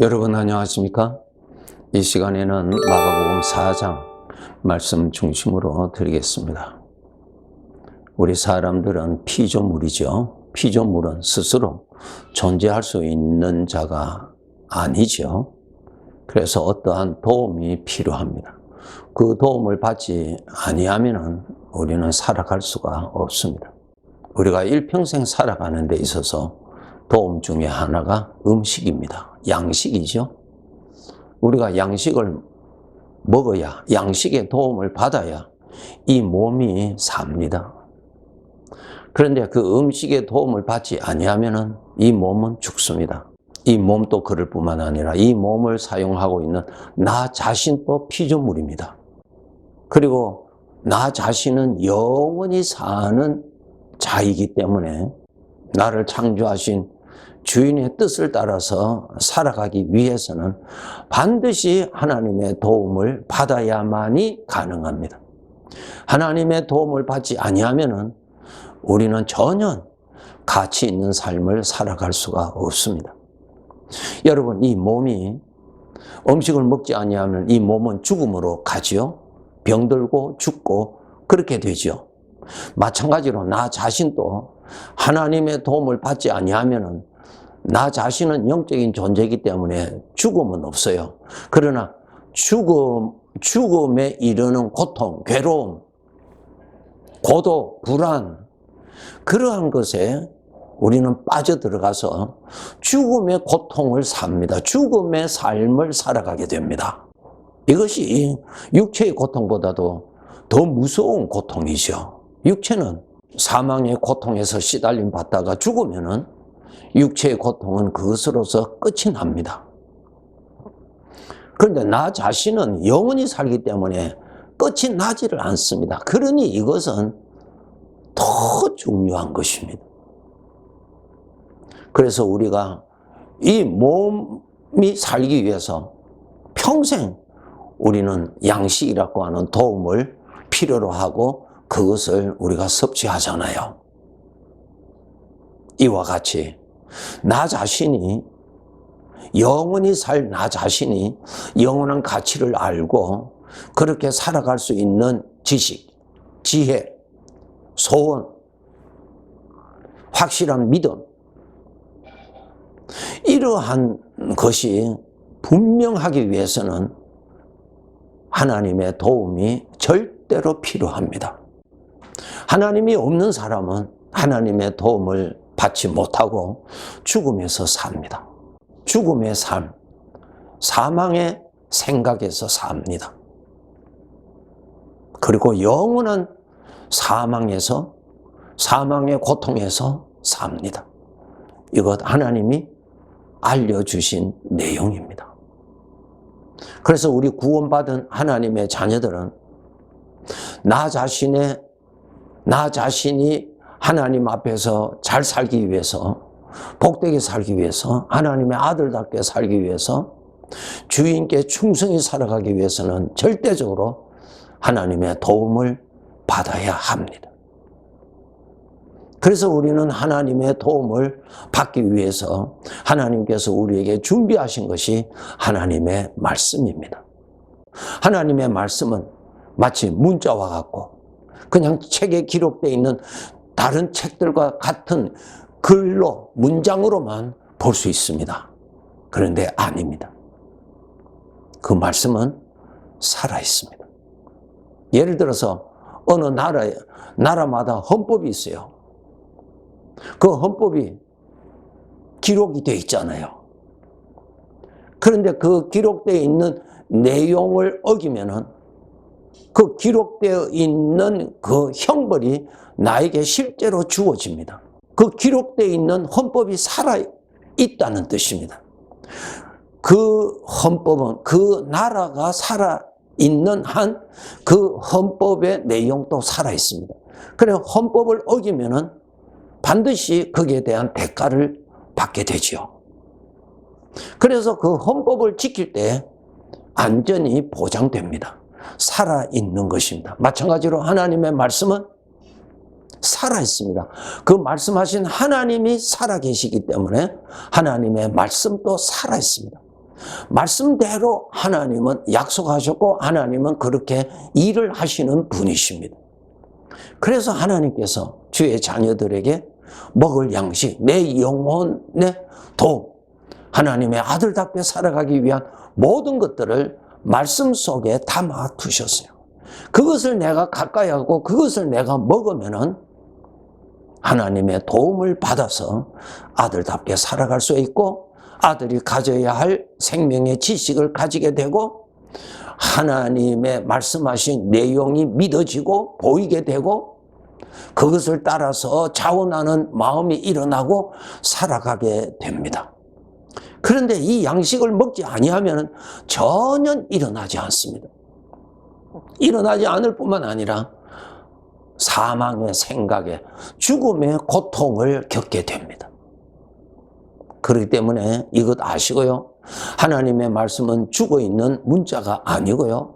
여러분 안녕하십니까? 이 시간에는 마가복음 4장 말씀 중심으로 드리겠습니다. 우리 사람들은 피조물이죠. 피조물은 스스로 존재할 수 있는 자가 아니죠. 그래서 어떠한 도움이 필요합니다. 그 도움을 받지 아니하면 우리는 살아갈 수가 없습니다. 우리가 일평생 살아가는 데 있어서 도움 중에 하나가 음식입니다. 양식이죠. 우리가 양식을 먹어야, 양식의 도움을 받아야 이 몸이 삽니다. 그런데 그 음식의 도움을 받지 아니하면 이 몸은 죽습니다. 이 몸도 그럴 뿐만 아니라 이 몸을 사용하고 있는 나 자신도 피조물입니다. 그리고 나 자신은 영원히 사는 자이기 때문에 나를 창조하신 주인의 뜻을 따라서 살아가기 위해서는 반드시 하나님의 도움을 받아야만이 가능합니다. 하나님의 도움을 받지 아니하면 우리는 전혀 가치 있는 삶을 살아갈 수가 없습니다. 여러분, 이 몸이 음식을 먹지 아니하면 이 몸은 죽음으로 가지요. 병들고 죽고 그렇게 되죠. 마찬가지로 나 자신도 하나님의 도움을 받지 아니하면 나 자신은 영적인 존재이기 때문에 죽음은 없어요. 그러나 죽음에 이르는 고통, 괴로움, 고독, 불안, 그러한 것에 우리는 빠져들어가서 죽음의 고통을 삽니다. 죽음의 삶을 살아가게 됩니다. 이것이 육체의 고통보다도 더 무서운 고통이죠. 육체는 사망의 고통에서 시달림 받다가 죽으면은 육체의 고통은 그것으로서 끝이 납니다. 그런데 나 자신은 영원히 살기 때문에 끝이 나지를 않습니다. 그러니 이것은 더 중요한 것입니다. 그래서 우리가 이 몸이 살기 위해서 평생 우리는 양식이라고 하는 도움을 필요로 하고 그것을 우리가 섭취하잖아요. 이와 같이 나 자신이 영원히 살 나 자신이 영원한 가치를 알고 그렇게 살아갈 수 있는 지식, 지혜, 소원, 확실한 믿음, 이러한 것이 분명하기 위해서는 하나님의 도움이 절대로 필요합니다. 하나님이 없는 사람은 하나님의 도움을 받지 못하고 죽음에서 삽니다. 죽음의 삶, 사망의 생각에서 삽니다. 그리고 영원한 사망에서, 사망의 고통에서 삽니다. 이것 하나님이 알려주신 내용입니다. 그래서 우리 구원받은 하나님의 자녀들은 나 자신이 하나님 앞에서 잘 살기 위해서, 복되게 살기 위해서, 하나님의 아들답게 살기 위해서, 주인께 충성히 살아가기 위해서는 절대적으로 하나님의 도움을 받아야 합니다. 그래서 우리는 하나님의 도움을 받기 위해서 하나님께서 우리에게 준비하신 것이 하나님의 말씀입니다. 하나님의 말씀은 마치 문자와 같고 그냥 책에 기록되어 있는 다른 책들과 같은 글로, 문장으로만 볼 수 있습니다. 그런데 아닙니다. 그 말씀은 살아있습니다. 예를 들어서 어느 나라마다 헌법이 있어요. 그 헌법이 기록이 되어 있잖아요. 그런데 그 기록되어 있는 내용을 어기면은 그 기록되어 있는 그 형벌이 나에게 실제로 주어집니다. 그 기록되어 있는 헌법이 살아있다는 뜻입니다. 그 헌법은 그 나라가 살아있는 한 그 헌법의 내용도 살아있습니다. 그래 헌법을 어기면은 반드시 거기에 대한 대가를 받게 되죠. 그래서 그 헌법을 지킬 때 안전이 보장됩니다. 살아있는 것입니다. 마찬가지로 하나님의 말씀은 살아있습니다. 그 말씀하신 하나님이 살아계시기 때문에 하나님의 말씀도 살아있습니다. 말씀대로 하나님은 약속하셨고 하나님은 그렇게 일을 하시는 분이십니다. 그래서 하나님께서 주의 자녀들에게 먹을 양식, 내 영혼의 도움, 하나님의 아들답게 살아가기 위한 모든 것들을 말씀 속에 담아 두셨어요. 그것을 내가 가까이 하고 그것을 내가 먹으면은 하나님의 도움을 받아서 아들답게 살아갈 수 있고 아들이 가져야 할 생명의 지식을 가지게 되고 하나님의 말씀하신 내용이 믿어지고 보이게 되고 그것을 따라서 자원하는 마음이 일어나고 살아가게 됩니다. 그런데 이 양식을 먹지 아니하면 전혀 일어나지 않습니다. 일어나지 않을 뿐만 아니라 사망의 생각에 죽음의 고통을 겪게 됩니다. 그렇기 때문에 이것 아시고요. 하나님의 말씀은 죽어있는 문자가 아니고요.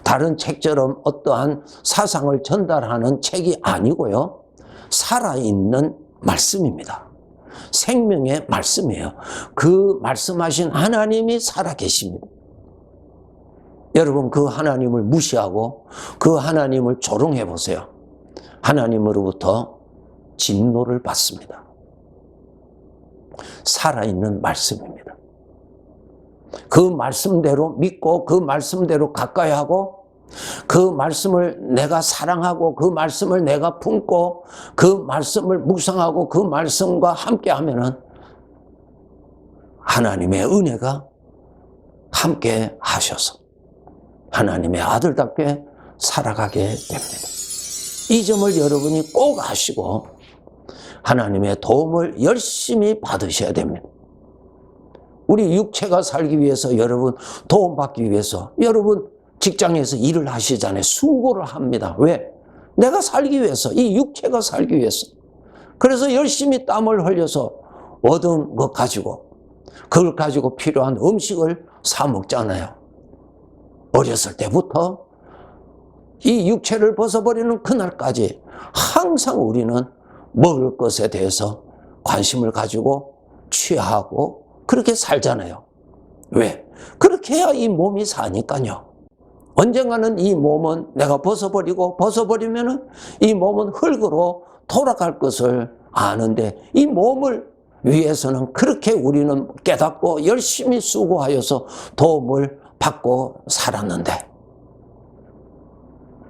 다른 책처럼 어떠한 사상을 전달하는 책이 아니고요. 살아있는 말씀입니다. 생명의 말씀이에요. 그 말씀하신 하나님이 살아계십니다. 여러분 그 하나님을 무시하고 그 하나님을 조롱해 보세요. 하나님으로부터 진노를 받습니다. 살아있는 말씀입니다. 그 말씀대로 믿고 그 말씀대로 가까이 하고 그 말씀을 내가 사랑하고 그 말씀을 내가 품고 그 말씀을 묵상하고 그 말씀과 함께 하면은 하나님의 은혜가 함께 하셔서 하나님의 아들답게 살아가게 됩니다. 이 점을 여러분이 꼭 아시고 하나님의 도움을 열심히 받으셔야 됩니다. 우리 육체가 살기 위해서 여러분 도움받기 위해서 여러분 직장에서 일을 하시잖아요. 수고를 합니다. 왜? 내가 살기 위해서, 이 육체가 살기 위해서. 그래서 열심히 땀을 흘려서 얻은 것 가지고 그걸 가지고 필요한 음식을 사 먹잖아요. 어렸을 때부터 이 육체를 벗어버리는 그날까지 항상 우리는 먹을 것에 대해서 관심을 가지고 취하고 그렇게 살잖아요. 왜? 그렇게 해야 이 몸이 사니까요. 언젠가는 이 몸은 내가 벗어버리면은 이 몸은 흙으로 돌아갈 것을 아는데 이 몸을 위해서는 그렇게 우리는 깨닫고 열심히 수고하여서 도움을 받고 살았는데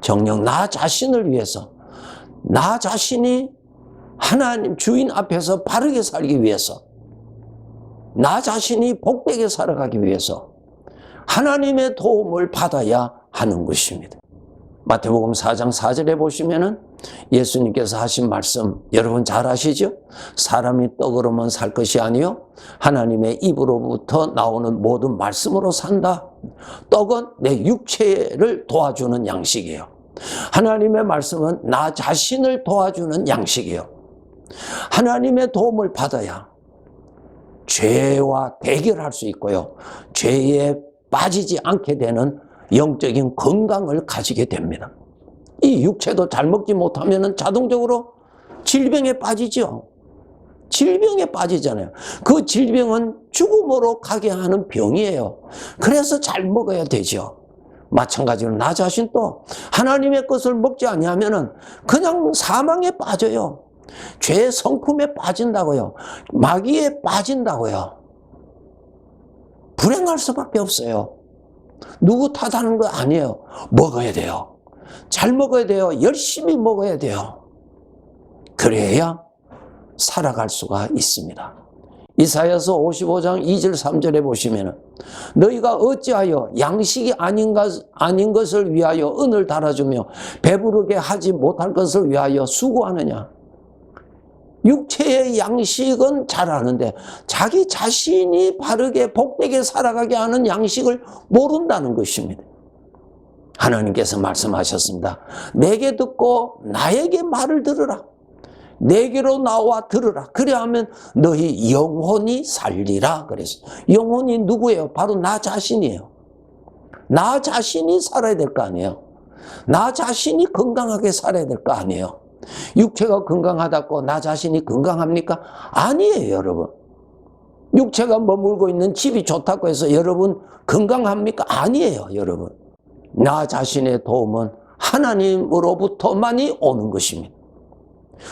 정녕 나 자신을 위해서 나 자신이 하나님 주인 앞에서 바르게 살기 위해서 나 자신이 복되게 살아가기 위해서 하나님의 도움을 받아야 하는 것입니다. 마태복음 4장 4절에 보시면은 예수님께서 하신 말씀 여러분 잘 아시죠? 사람이 떡으로만 살 것이 아니요 하나님의 입으로부터 나오는 모든 말씀으로 산다. 떡은 내 육체를 도와주는 양식이에요. 하나님의 말씀은 나 자신을 도와주는 양식이에요. 하나님의 도움을 받아야 죄와 대결할 수 있고요. 죄에 빠지지 않게 되는 영적인 건강을 가지게 됩니다. 이 육체도 잘 먹지 못하면 자동적으로 질병에 빠지죠. 질병에 빠지잖아요. 그 질병은 죽음으로 가게 하는 병이에요. 그래서 잘 먹어야 되죠. 마찬가지로 나 자신도 하나님의 것을 먹지 아니하면 그냥 사망에 빠져요. 죄의 성품에 빠진다고요. 마귀에 빠진다고요. 불행할 수밖에 없어요. 누구 탓하는 거 아니에요. 먹어야 돼요. 잘 먹어야 돼요. 열심히 먹어야 돼요. 그래야 살아갈 수가 있습니다. 이사야서 55장 2절 3절에 보시면 너희가 어찌하여 양식이 아닌 것을 위하여 은을 달아주며 배부르게 하지 못할 것을 위하여 수고하느냐. 육체의 양식은 잘 아는데 자기 자신이 바르게 복되게 살아가게 하는 양식을 모른다는 것입니다. 하나님께서 말씀하셨습니다. 내게 듣고 나에게 말을 들으라. 내게로 나와 들으라. 그래야하면 너희 영혼이 살리라. 그래서 영혼이 누구예요? 바로 나 자신이에요. 나 자신이 살아야 될 거 아니에요. 나 자신이 건강하게 살아야 될 거 아니에요. 육체가 건강하다고 나 자신이 건강합니까? 아니에요, 여러분. 육체가 머물고 있는 집이 좋다고 해서 여러분 건강합니까? 아니에요, 여러분. 나 자신의 도움은 하나님으로부터만이 오는 것입니다.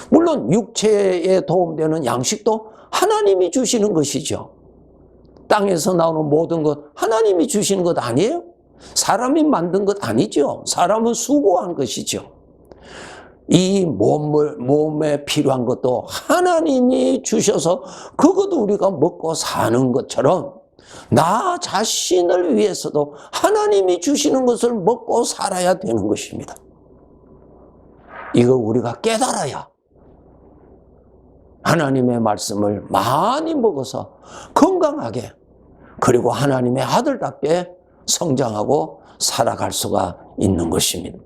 물론 육체에 도움되는 양식도 하나님이 주시는 것이죠. 땅에서 나오는 모든 것 하나님이 주시는 것 아니에요? 사람이 만든 것 아니죠. 사람은 수고한 것이죠. 이 몸에 필요한 것도 하나님이 주셔서 그것도 우리가 먹고 사는 것처럼 나 자신을 위해서도 하나님이 주시는 것을 먹고 살아야 되는 것입니다. 이거 우리가 깨달아야 하나님의 말씀을 많이 먹어서 건강하게 그리고 하나님의 아들답게 성장하고 살아갈 수가 있는 것입니다.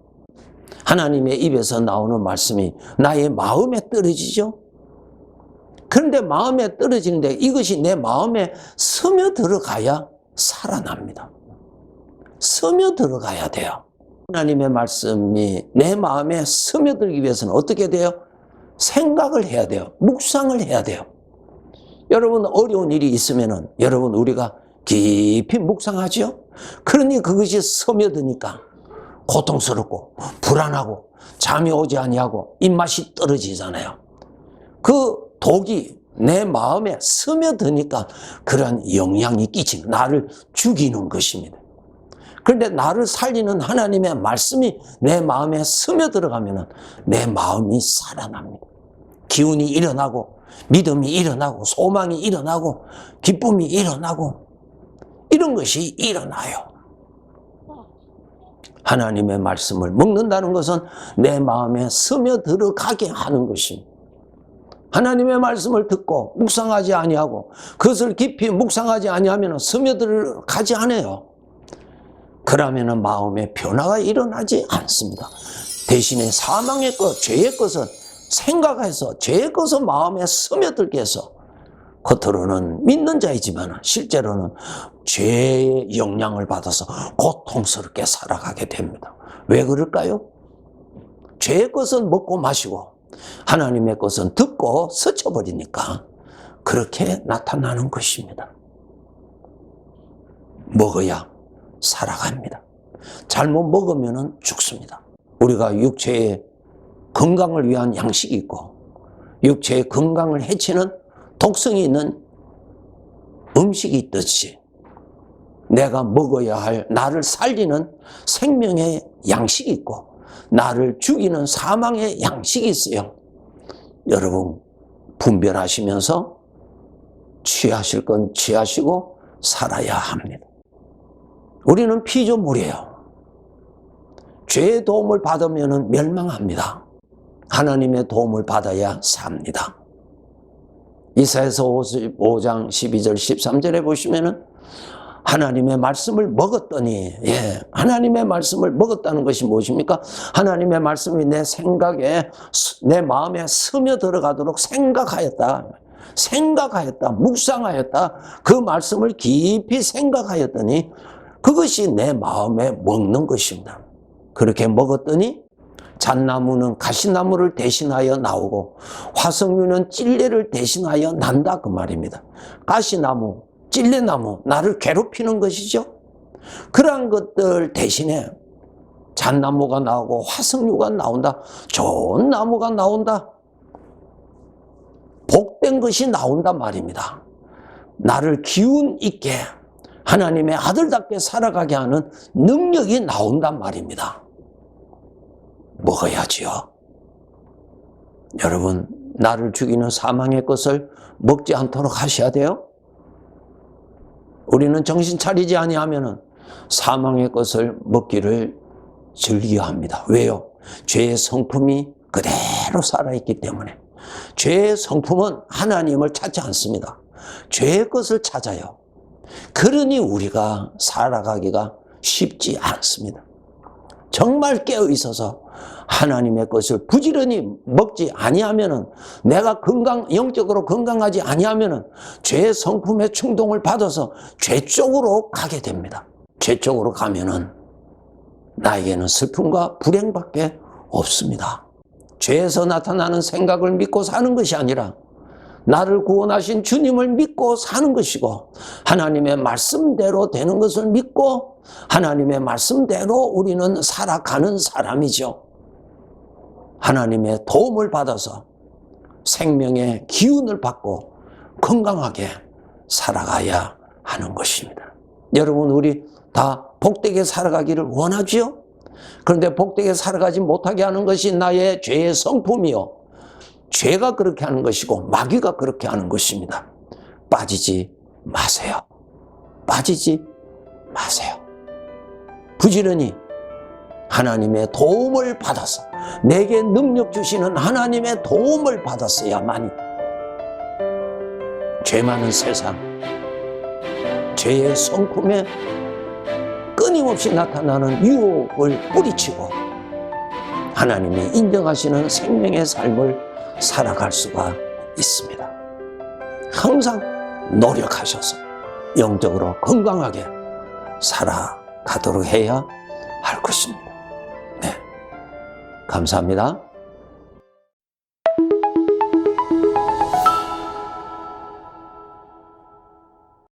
하나님의 입에서 나오는 말씀이 나의 마음에 떨어지죠. 그런데 마음에 떨어지는데 이것이 내 마음에 스며들어가야 살아납니다. 스며들어가야 돼요. 하나님의 말씀이 내 마음에 스며들기 위해서는 어떻게 돼요? 생각을 해야 돼요. 묵상을 해야 돼요. 여러분 어려운 일이 있으면은 여러분 우리가 깊이 묵상하지요. 그러니 그것이 스며드니까 고통스럽고 불안하고 잠이 오지 아니하고 입맛이 떨어지잖아요. 그 독이 내 마음에 스며드니까 그런 영향이 끼치는 나를 죽이는 것입니다. 그런데 나를 살리는 하나님의 말씀이 내 마음에 스며들어가면 내 마음이 살아납니다. 기운이 일어나고 믿음이 일어나고 소망이 일어나고 기쁨이 일어나고 이런 것이 일어나요. 하나님의 말씀을 먹는다는 것은 내 마음에 스며들어가게 하는 것입니다. 하나님의 말씀을 듣고 묵상하지 아니하고 그것을 깊이 묵상하지 아니하면 스며들어가지 않아요. 그러면 마음에 변화가 일어나지 않습니다. 대신에 사망의 것, 죄의 것은 생각해서 죄의 것은 마음에 스며들게 해서 겉으로는 믿는 자이지만 실제로는 죄의 영향을 받아서 고통스럽게 살아가게 됩니다. 왜 그럴까요? 죄의 것은 먹고 마시고 하나님의 것은 듣고 스쳐버리니까 그렇게 나타나는 것입니다. 먹어야 살아갑니다. 잘못 먹으면 죽습니다. 우리가 육체의 건강을 위한 양식이 있고 육체의 건강을 해치는 독성이 있는 음식이 있듯이 내가 먹어야 할 나를 살리는 생명의 양식이 있고 나를 죽이는 사망의 양식이 있어요. 여러분 분별하시면서 취하실 건 취하시고 살아야 합니다. 우리는 피조물이에요. 죄의 도움을 받으면 멸망합니다. 하나님의 도움을 받아야 삽니다. 이사야서 55장 12절 13절에 보시면은 하나님의 말씀을 먹었더니 하나님의 말씀을 먹었다는 것이 무엇입니까? 하나님의 말씀이 내 생각에 내 마음에 스며들어가도록 생각하였다, 묵상하였다. 그 말씀을 깊이 생각하였더니 그것이 내 마음에 먹는 것입니다. 그렇게 먹었더니 잣나무는 가시나무를 대신하여 나오고 화석류는 찔레를 대신하여 난다 그 말입니다. 가시나무, 찔레나무, 나를 괴롭히는 것이죠. 그러한 것들 대신에 잣나무가 나오고 화석류가 나온다. 좋은 나무가 나온다. 복된 것이 나온단 말입니다. 나를 기운 있게 하나님의 아들답게 살아가게 하는 능력이 나온단 말입니다. 먹어야지요. 여러분, 나를 죽이는 사망의 것을 먹지 않도록 하셔야 돼요. 우리는 정신 차리지 아니하면 사망의 것을 먹기를 즐겨야 합니다. 왜요? 죄의 성품이 그대로 살아있기 때문에. 죄의 성품은 하나님을 찾지 않습니다. 죄의 것을 찾아요. 그러니 우리가 살아가기가 쉽지 않습니다. 정말 깨어 있어서 하나님의 것을 부지런히 먹지 아니하면은 내가 영적으로 건강하지 아니하면은 죄의 성품의 충동을 받아서 죄 쪽으로 가게 됩니다. 죄 쪽으로 가면은 나에게는 슬픔과 불행밖에 없습니다. 죄에서 나타나는 생각을 믿고 사는 것이 아니라 나를 구원하신 주님을 믿고 사는 것이고 하나님의 말씀대로 되는 것을 믿고 하나님의 말씀대로 우리는 살아가는 사람이죠. 하나님의 도움을 받아서 생명의 기운을 받고 건강하게 살아가야 하는 것입니다. 여러분, 우리 다 복되게 살아가기를 원하지요? 그런데 복되게 살아가지 못하게 하는 것이 나의 죄의 성품이요, 죄가 그렇게 하는 것이고 마귀가 그렇게 하는 것입니다. 빠지지 마세요. 빠지지 마세요. 부지런히 하나님의 도움을 받아서, 내게 능력 주시는 하나님의 도움을 받았어야만이 죄 많은 세상, 죄의 성품에 끊임없이 나타나는 유혹을 뿌리치고 하나님이 인정하시는 생명의 삶을 살아갈 수가 있습니다. 항상 노력하셔서 영적으로 건강하게 살아가도록 해야 할 것입니다. 네, 감사합니다.